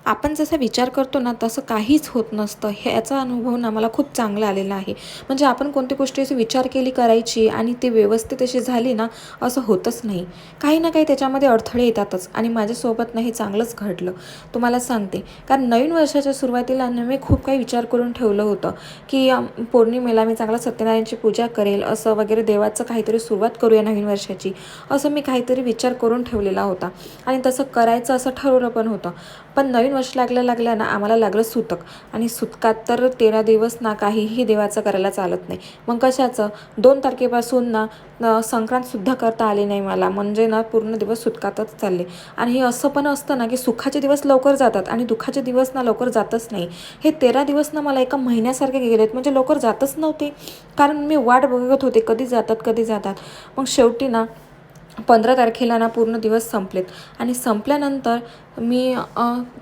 आपण जसा विचार करतो ना तसं काहीच होत नसतं. ह्याचा अनुभव ना मला खूप चांगला आलेला आहे. म्हणजे आपण कोणती गोष्टी अशी विचार केली करायची आणि ती व्यवस्थित अशी झाली ना, असं होतच नाही. काही ना काही त्याच्यामध्ये अडथळे येतातच आणि माझ्यासोबत ना हे चांगलंच घडलं. तुम्हाला सांगते, कारण नवीन वर्षाच्या सुरुवातीला ना मी खूप काही विचार करून ठेवलं होतं, की पौर्णिमेला मी चांगला सत्यनारायणची पूजा करेल, असं वगैरे देवाचं काहीतरी सुरुवात करूया नवीन वर्षाची, असं मी काहीतरी विचार करून ठेवलेला होता आणि तसं करायचं असं ठरवलं पण होतं. पण नवीन वर्ष लागल्या ना आम्हाला लागलं सुतक आणि सुतकात तर 13 दिवस ना काहीही देवाचं करायला चालत नाही. मग कशाचं 2 तारखेपासून ना संक्रांतसुद्धा करता आली नाही मला. म्हणजे ना पूर्ण दिवस सुतकातच चालले. आणि हे असं पण असतं ना की सुखाचे दिवस लवकर जातात आणि दुःखाचे दिवस ना लवकर जातच नाही. हे 13 दिवस ना मला एका महिन्यासारखे गेलेत, म्हणजे लवकर जातच नव्हते. कारण मी वाट बघत होते कधी जातात कधी जातात. मग शेवटी ना 15 तारखेला ना पूर्ण दिवस संपलेत आणि संपल्यानंतर मी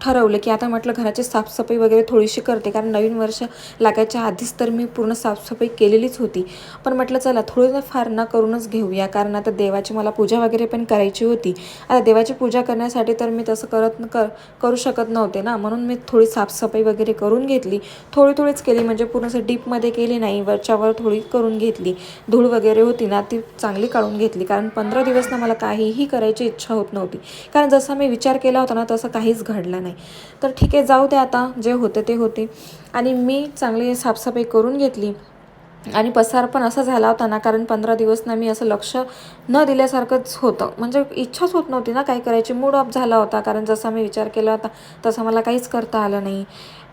ठरवलं की आता म्हटलं घराची साफसफाई वगैरे थोडीशी करते, कारण नवीन वर्ष लागायच्या आधीच तर मी पूर्ण साफसफाई केलेलीच होती. पण म्हटलं चला थोडं फार ना करूनच घेऊया, कारण आता देवाची मला पूजा वगैरे पण करायची होती. आता देवाची पूजा करण्यासाठी तर मी तसं करू शकत नव्हते ना, म्हणून मी थोडी साफसफाई वगैरे करून घेतली. थोडीच केली, म्हणजे पूर्ण असं डीपमध्ये केली नाही, वरच्यावर थोडी करून घेतली. धूळ वगैरे होती ना ती चांगली काढून घेतली, कारण 15 दिवस ना मला काहीही करायची इच्छा होत नव्हती. कारण जसा मी विचार केला होता ना तसं काहीच घडलं नाही. तर ठीक आहे, जाऊ दे आता, जे होते ते होते. आणि मी चांगली साफसफाई करून घेतली आणि पसार पण असा झाला होता ना, कारण 15 दिवस ना मी असं लक्ष न दिल्यासारखंच होतं. म्हणजे इच्छाच होत नव्हती ना काही करायची, मूड ऑफ झाला होता, कारण जसा मी विचार केला होता तसं मला काहीच करता आलं नाही.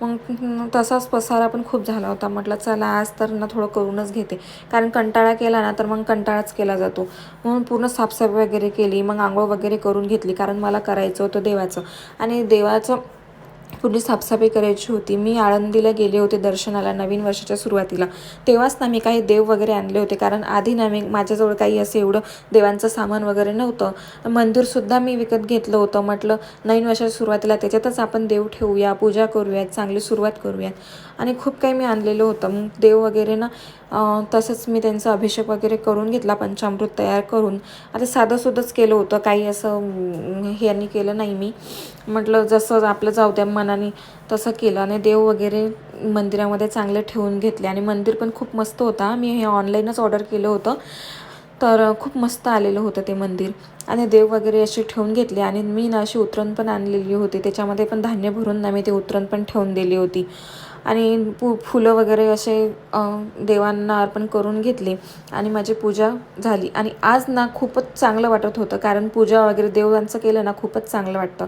मग तसाच पसारा पण खूप झाला होता. म्हटलं चला आज तर ना थोडं करूनच घेते, कारण कंटाळा केला ना तर मग कंटाळाच केला जातो. म्हणून पूर्ण साफसफाई वगैरे केली, मग आंघोळ वगैरे करून घेतली, कारण मला करायचं होतं देवाचं. आणि देवाचं पूर्ण साफसफाई करायची होती. मी आळंदीला गेले होते दर्शनाला नवीन वर्षाच्या सुरुवातीला. तेव्हाच ना मी काही देव वगैरे आणले होते, कारण आधी ना माझ्याजवळ काही असं एवढं देवांचं सामान वगैरे नव्हतं. मंदिरसुद्धा मी विकत घेतलं होतं. म्हटलं नवीन वर्षाच्या सुरुवातीला त्याच्यातच आपण देव ठेवूया, पूजा करूयात, चांगली सुरुवात करूयात. आणि खूप काही मी आणलेलं होतं. मग देव वगैरे ना तसंच मी त्यांचा अभिषेक वगैरे करून घेतला, पंचामृत तयार करून. आता साधंसुधंच केलं होतं, काही असं ह्यांनी केलं नाही मी. म्हटलं जसं आपलं जाऊ द्या मनाने तसं केलं आणि देव वगैरे मंदिरामध्ये चांगले ठेवून घेतले. आणि मंदिर पण खूप मस्त होता. मी हे ऑनलाईनच ऑर्डर केलं होतं, तर खूप मस्त आलेलं होतं ते मंदिर. आणि देव वगैरे अशी ठेवून घेतले आणि मी ना अशी उतरण पण आणलेली होती, त्याच्यामध्ये पण धान्य भरून ना मी ते उतरण पण ठेवून दिली होती. आणि फुलं वगैरे असे देवांना अर्पण करून घेतले आणि माझी पूजा झाली. आणि आज ना खूपच चांगलं वाटत होतं, कारण पूजा वगैरे देवांचं केलं ना खूपच चांगलं वाटतं.